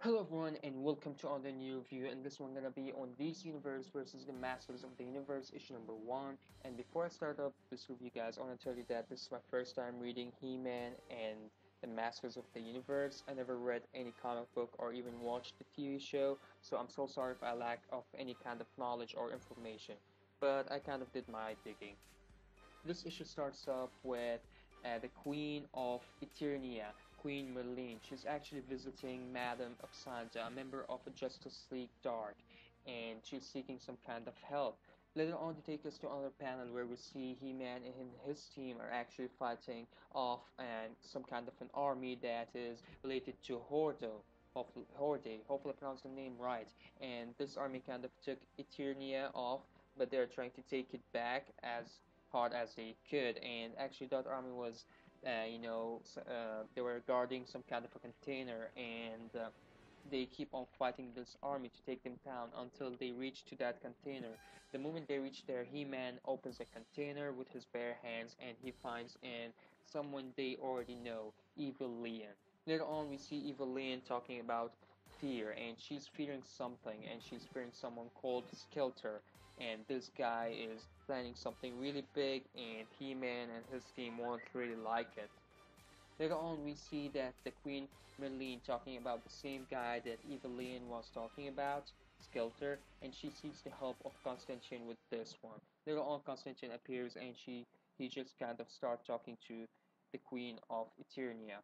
Hello everyone and welcome to another new review, and this one gonna be on DC Universe versus the Masters of the Universe issue number 1. And before I start up this review guys, I wanna tell you that this is my first time reading He-Man and the Masters of the Universe. I never read any comic book or even watched the TV show, so I'm so sorry if I lack of any kind of knowledge or information. But I kind of did my digging. This issue starts off with the Queen of Eternia, Queen Merlin. She's actually visiting Madame Oxanda, a member of the Justice League Dark, and she's seeking some kind of help. Later on, they take us to another panel where we see He-Man and his team are actually fighting off and some kind of an army that is related to Hordo. Hopefully I pronounced the name right. And this army kind of took Eternia off, but they're trying to take it back as hard as they could. And actually, that army was, they were guarding some kind of a container, and they keep on fighting this army to take them down until they reach to that container. The moment they reach there, He-Man opens the container with his bare hands, and he finds in someone they already know, Evil Leon. Later on, we see Evil Leon talking about fear, and she's fearing something, and she's fearing someone called Skeletor, and this guy is planning something really big, and He-Man and his team won't really like it. Later on, we see that the Queen Merlin talking about the same guy that Evelyn was talking about, Skeletor, and she seeks the help of Constantine with this one. Later on, Constantine appears and he just kind of start talking to the Queen of Eternia.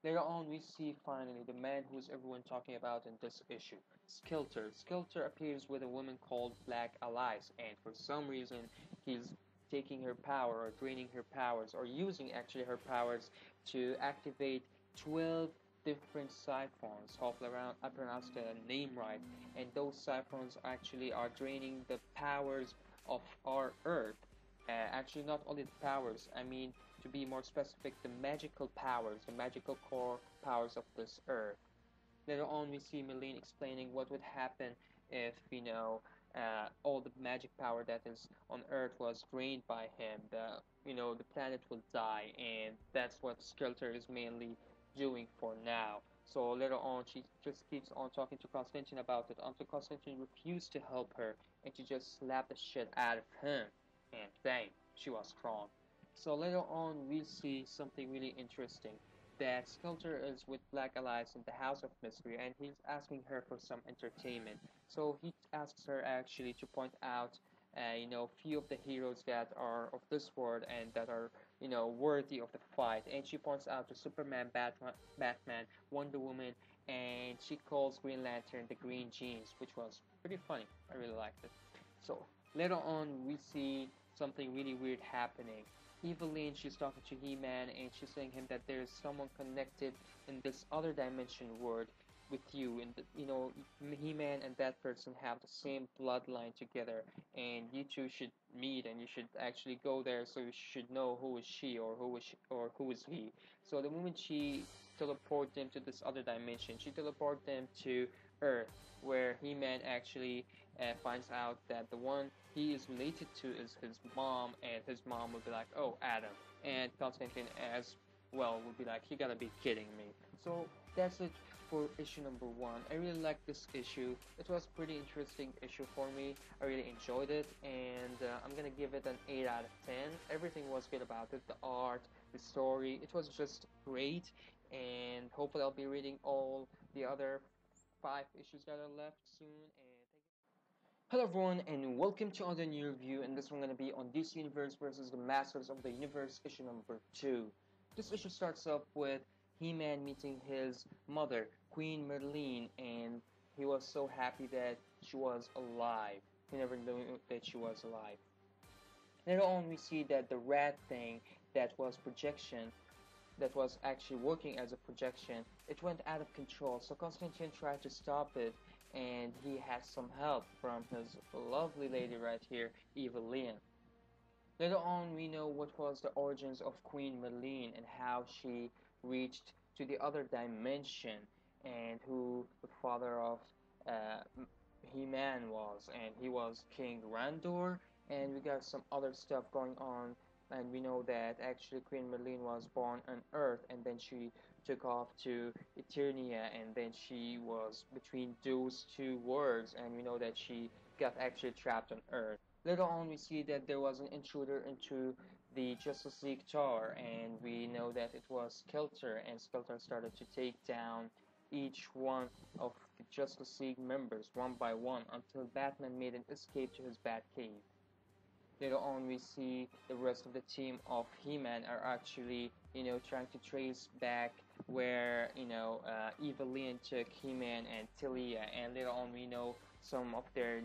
Later on, we see finally the man who's everyone talking about in this issue, Skeletor. Skeletor appears with a woman called Black Alice, and for some reason, he's taking her power or draining her powers or using actually her powers to activate 12 different siphons. Hopefully I pronounced the name right. And those siphons actually are draining the powers of our Earth. Actually, not only the powers, I mean, to be more specific, the magical powers, the magical core powers of this Earth. Later on, we see Merlin explaining what would happen if, all the magic power that is on Earth was drained by him. The planet will die, and that's what Skeletor is mainly doing for now. So later on, she just keeps on talking to Constantine about it until Constantine refused to help her, and she just slapped the shit out of him. And dang, she was strong. So later on, we see something really interesting that Skeletor is with Black Alice in the House of Mystery, and he's asking her for some entertainment. So he asks her actually to point out, few of the heroes that are of this world and that are, worthy of the fight. And she points out to Superman, Batman, Wonder Woman, and she calls Green Lantern the Green Jeans, which was pretty funny. I really liked it. So later on, we see something really weird happening. Evelyn, she's talking to He-Man and she's saying him that there's someone connected in this other dimension world with you, and He-Man and that person have the same bloodline together, and you two should meet and you should actually go there so you should know who is she or who is he. So the moment she teleports them to this other dimension, she teleports them to Earth, where He-Man actually finds out that the one he is related to is his mom, and his mom would be like, "Oh, Adam," and Constantine as well would be like, "You gotta be kidding me." So that's it for issue number 1. I really like this issue. It was a pretty interesting issue for me. I really enjoyed it, and I'm gonna give it an 8 out of 10. Everything was good about it. The art, the story, it was just great. And hopefully, I'll be reading all the other 5 issues that are left soon. And thank you. Hello everyone and welcome to another new review, and this one gonna be on DC Universe versus the Masters of the Universe issue number 2. This issue starts off with He-Man meeting his mother, Queen Merlin, and he was so happy that she was alive. He never knew that she was alive. Later on we see that the rat thing that was projection that was actually working as a projection, it went out of control. So Constantine tried to stop it, and he had some help from his lovely lady right here, Evelyn. Later on, we know what was the origins of Queen Merlin and how she reached to the other dimension, and who the father of uh, He-Man was, and he was King Randor, and we got some other stuff going on. And we know that actually Queen Merlin was born on Earth, and then she took off to Eternia, and then she was between those two worlds, and we know that she got actually trapped on Earth. Later on, we see that there was an intruder into the Justice League Tower, and we know that it was Skelter, and Skelter started to take down each one of the Justice League members one by one until Batman made an escape to his Batcave. Later on, we see the rest of the team of He-Man are actually, trying to trace back where, Evil Leon took He-Man and Talia, and later on we know some of their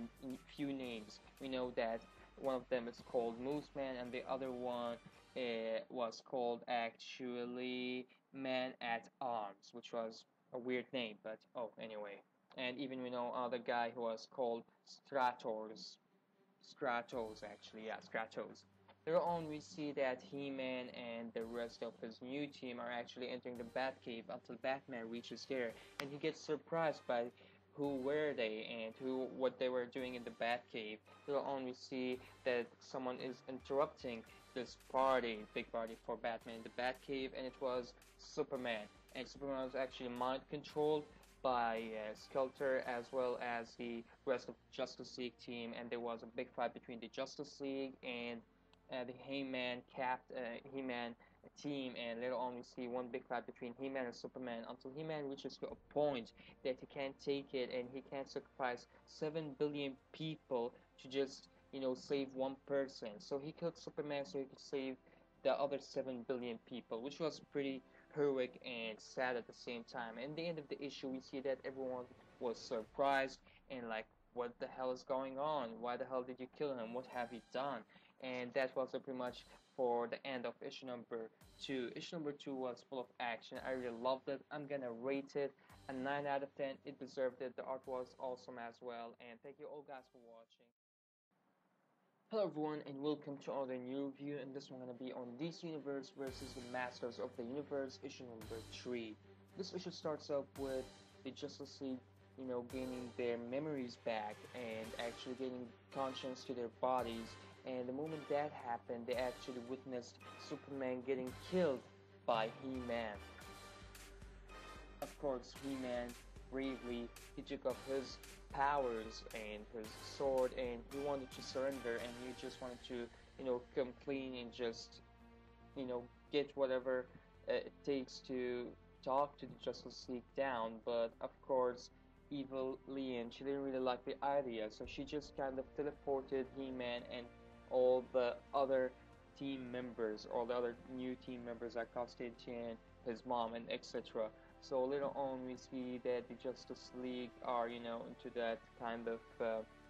few names. We know that one of them is called Mooseman, and the other one was called actually Man at Arms, which was a weird name, but oh, anyway. And even we know other guy who was called Stratos, actually, yeah, Stratos. Later on, we see that He-Man and the rest of his new team are actually entering the Batcave until Batman reaches there, and he gets surprised by who were they and what they were doing in the Batcave. Later on, we see that someone is interrupting this party, big party for Batman in the Batcave, and it was Superman. And Superman was actually mind controlled by Skelter as well as the rest of the Justice League team, and there was a big fight between the Justice League and the He-Man team, and later on we see one big fight between He-Man and Superman until He-Man reaches to a point that he can't take it and he can't sacrifice 7 billion people to just save one person. So he killed Superman so he could save the other 7 billion people, which was pretty heroic and sad at the same time. And the end of the issue, we see that everyone was surprised and like, what the hell is going on? Why the hell did you kill him? What have you done? And that was pretty much for the end of issue number 2. Issue number 2 was full of action. I really loved it. I'm gonna rate it a 9 out of 10. It deserved it. The art was awesome as well. And thank you all guys for watching. Hello everyone and welcome to another new review, and this one gonna be on DC Universe versus the Masters of the Universe, issue number 3. This issue starts up with the Justice League, gaining their memories back and actually gaining conscience to their bodies, and the moment that happened, they actually witnessed Superman getting killed by He-Man. Of course, He-Man bravely, he took up his powers and his sword, and he wanted to surrender, and he just wanted to, come clean and just, get whatever it takes to talk to the Justice League down. But of course, Evil Leon, she didn't really like the idea, so she just kind of teleported He-Man and all the other team members, all the other new team members like Constantine, his mom, and etc. So later on, we see that the Justice League are, into that kind of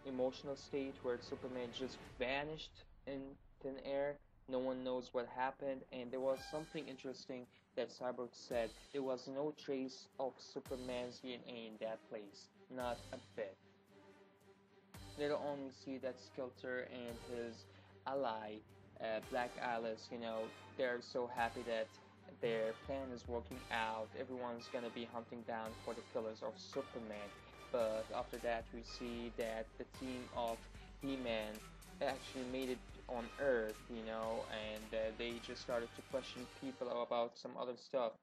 emotional state where Superman just vanished in thin air. No one knows what happened, and there was something interesting that Cyborg said. There was no trace of Superman's DNA in that place, not a bit. Later on, we see that Skelter and his ally, Black Alice, they're so happy that their plan is working out. Everyone's gonna be hunting down for the killers of Superman. But after that, we see that the team of He-Man actually made it on Earth, and they just started to question people about some other stuff.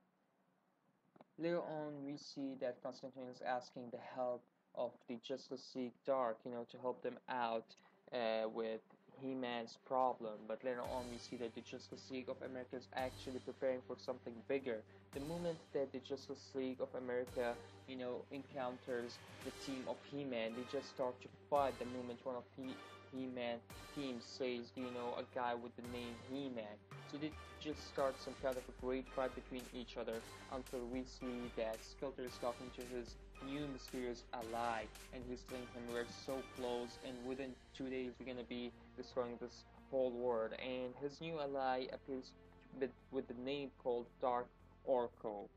Later on, we see that Constantine is asking the help of the Justice League Dark, to help them out with He-Man's problem. But later on, we see that the Justice League of America is actually preparing for something bigger. The moment that the Justice League of America, encounters the team of He-Man, they just start to fight. The moment one of He-Man team says, a guy with the name He-Man. So they just start some kind of a great fight between each other until we see that Skelter is talking to his new mysterious ally, and he's telling him we're so close, and within 2 days we're gonna be destroying this whole world. And his new ally appears with the name called Dark Orko.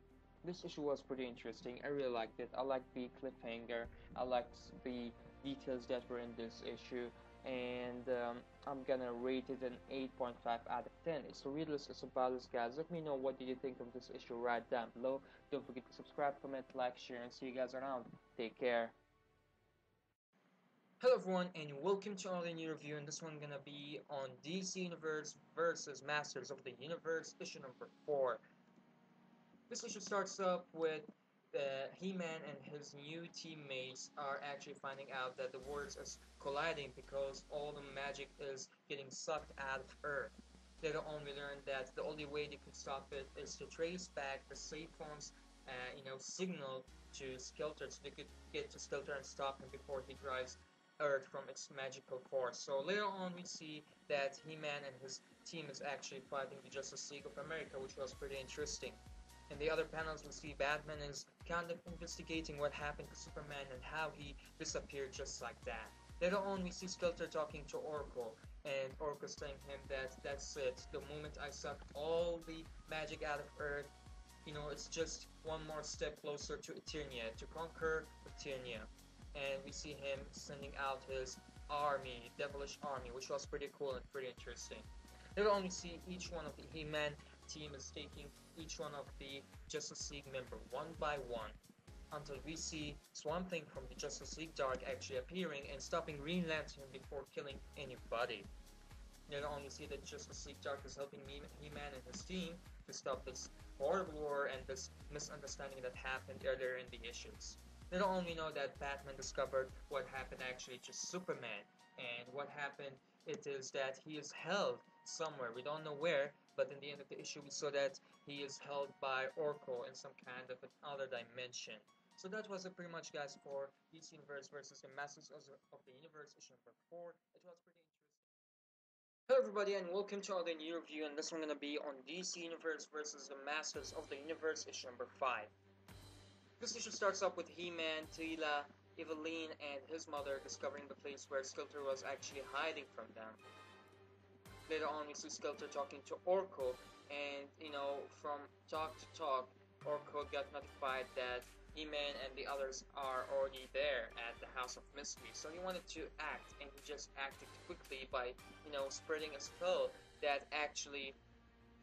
This issue was pretty interesting. I really liked it. I liked the cliffhanger. I liked the details that were in this issue, and I'm gonna rate it an 8.5 out of 10. It's a readless, it's a balance, guys. Let me know what did you think of this issue right down below. Don't forget to subscribe, comment, like, share, and see you guys around. Take care. Hello everyone and welcome to another new review, and this one gonna be on DC Universe versus Masters of the Universe, issue number 4. This issue starts up with He-Man and his new teammates are actually finding out that the worlds is colliding because all the magic is getting sucked out of Earth. Later on, we learn that the only way they could stop it is to trace back the Safe Phone's, signal to Skeletor, so they could get to Skeletor and stop him before he drives Earth from its magical force. So later on, we see that He-Man and his team is actually fighting the Justice League of America, which was pretty interesting. In the other panels, we see Batman is kind of investigating what happened to Superman and how he disappeared just like that. Later on, we see Skeletor talking to Oracle, and Oracle's telling him that that's it. The moment I sucked all the magic out of Earth, it's just one more step closer to Eternia, to conquer Eternia. And we see him sending out his army, devilish army, which was pretty cool and pretty interesting. Later on, we see each one of the He-Man team is taking each one of the Justice League member one by one until we see Swamp Thing from the Justice League Dark actually appearing and stopping Green Lantern before killing anybody. Later on, we see that Justice League Dark is helping He-Man and his team to stop this horrible war and this misunderstanding that happened earlier in the issues. Later on, we know that Batman discovered what happened actually to Superman, and what happened it is that he is held somewhere. We don't know where, but in the end of the issue, we saw that he is held by Orko in some kind of another dimension. So that was it pretty much, guys, for DC Universe versus the Masters of the Universe issue number 4. It was pretty interesting. Hello everybody and welcome to another new review, and this one gonna be on DC Universe versus the Masters of the Universe issue number 5. This issue starts up with He-Man, Teela, Eveline, and his mother discovering the place where Skeletor was actually hiding from them. Later on, we see Skeletor talking to Orko, and from talk to talk, Orko got notified that He-Man and the others are already there at the House of Mystery. So he wanted to act, and he just acted quickly by, spreading a spell that actually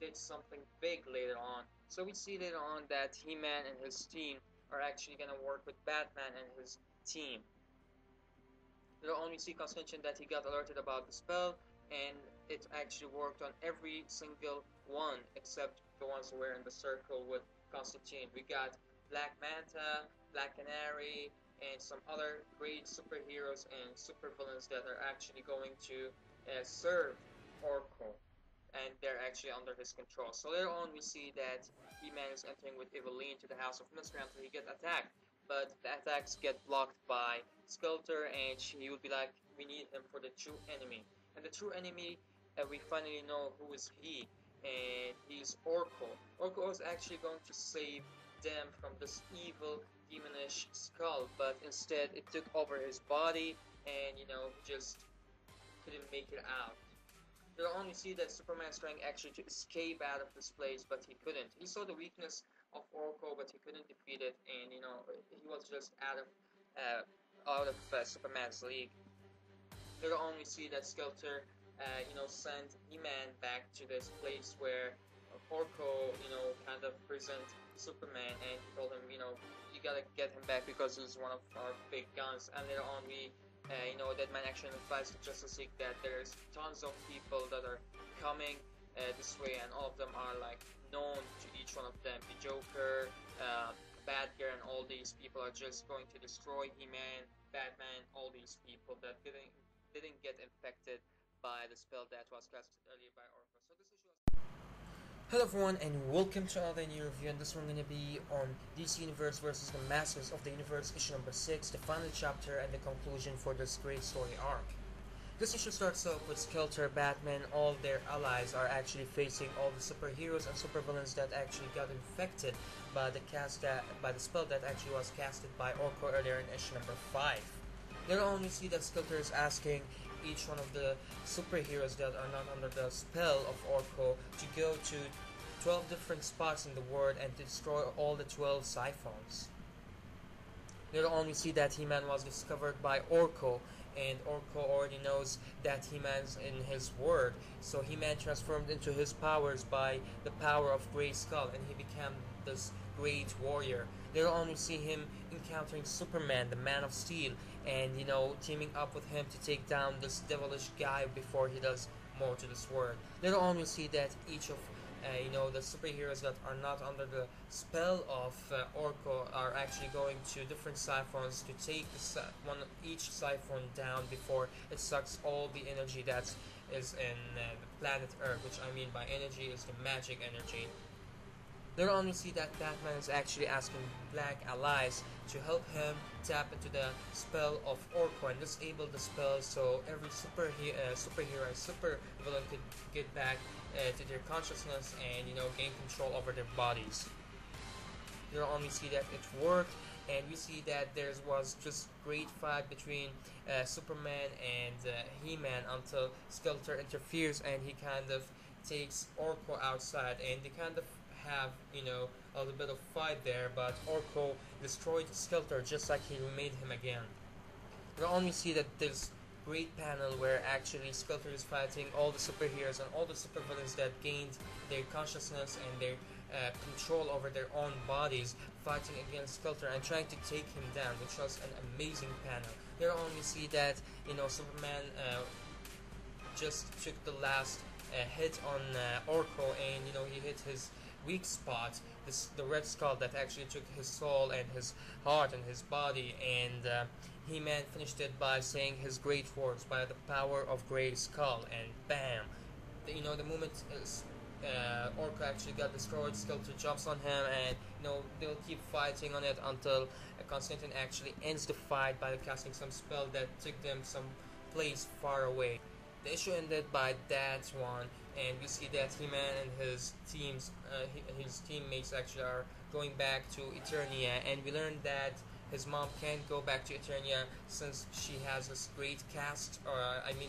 did something big later on. So we see later on that He-Man and his team are actually gonna work with Batman and his team. Later on, we see Constantine that he got alerted about the spell, and it actually worked on every single one except the ones who were in the circle with Constantine. We got Black Manta, Black Canary, and some other great superheroes and supervillains that are actually going to serve Orko, and they're actually under his control. So later on, we see that He-Man is entering with Eveline to the House of Mystery until he gets attacked, but the attacks get blocked by Skeletor, and he would be like, we need him for the true enemy. And the true enemy, we finally know who is he, and he's Orko. Orko was actually going to save them from this evil, demonish skull, but instead it took over his body, and he just couldn't make it out. You'll only see that Superman's trying actually to escape out of this place, but he couldn't. He saw the weakness of Orko, but he couldn't defeat it, and he was just out of Superman's league. You'll only see that Skeletor, sent He-Man back to this place where Orko, kind of prisoned Superman, and he told him, you gotta get him back because he's one of our big guns. And later on, that man actually advised the Justice League that there's tons of people that are coming this way, and all of them are like known to each one of them. The Joker, Batgirl, and all these people are just going to destroy He-Man, Batman, all these people that didn't get infected by the spell that was casted earlier by Orko. So this issue was. Hello everyone and welcome to another new review, and this one gonna be on DC Universe versus the Masters of the Universe issue number 6, the final chapter and the conclusion for this great story arc. This issue starts off with Skeletor, Batman, all their allies are actually facing all the superheroes and supervillains that actually got infected by the spell that actually was casted by Orko earlier in issue number 5. Later on, we see that Skeletor is asking each one of the superheroes that are not under the spell of Orko to go to 12 different spots in the world and to destroy all the 12 Cyphones. Later on, we see that He-Man was discovered by Orko, and Orko already knows that He-Man's in his word, so He-Man transformed into his powers by the power of Grey Skull, and he became this great warrior. Later on, we see him encountering Superman, the Man of Steel, and teaming up with him to take down this devilish guy before he does more to this world. Later on, we see that each of the superheroes that are not under the spell of Orko are actually going to different siphons to take each siphon down before it sucks all the energy that is in the planet Earth, which I mean by energy is the magic energy. Later on, we see that Batman is actually asking Black allies to help him tap into the spell of Orko and disable the spell so every superhero and super villain could get back to their consciousness and gain control over their bodies. Later on, we see that it worked, and we see that there was just great fight between Superman and He-Man until Skeletor interferes and he kind of takes Orko outside, and they kind of have a little bit of fight there, but Orko destroyed Skeletor just like he remade him again. We only see that this great panel where actually Skeletor is fighting all the superheroes and all the supervillains that gained their consciousness and their control over their own bodies, fighting against Skeletor and trying to take him down, which was an amazing panel. Here on we see that Superman just took the last hit on Orko, and he hit his weak spot, the Red Skull that actually took his soul and his heart and his body, and He-Man finished it by saying his great words, by the power of Grey Skull, and bam! The moment Orko actually got destroyed, Skeletor jumps on him, and they'll keep fighting on it until Constantine actually ends the fight by casting some spell that took them some place far away. The issue ended by that one, and we see that He-Man and his teammates actually are going back to Eternia, and we learned that his mom can't go back to Eternia since she has this great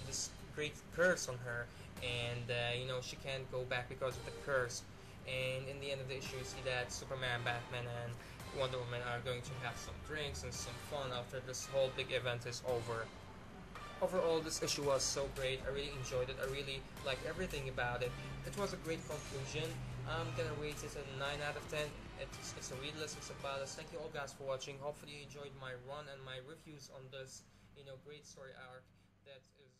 this great curse on her, and she can't go back because of the curse. And in the end of the issue, you see that Superman, Batman, and Wonder Woman are going to have some drinks and some fun after this whole big event is over. Overall, this issue was so great. I really enjoyed it. I really liked everything about it. It was a great conclusion. I'm gonna rate it a 9 out of 10. It's a readless, it's a ballast. Thank you all guys for watching. Hopefully you enjoyed my run and my reviews on this great story arc that is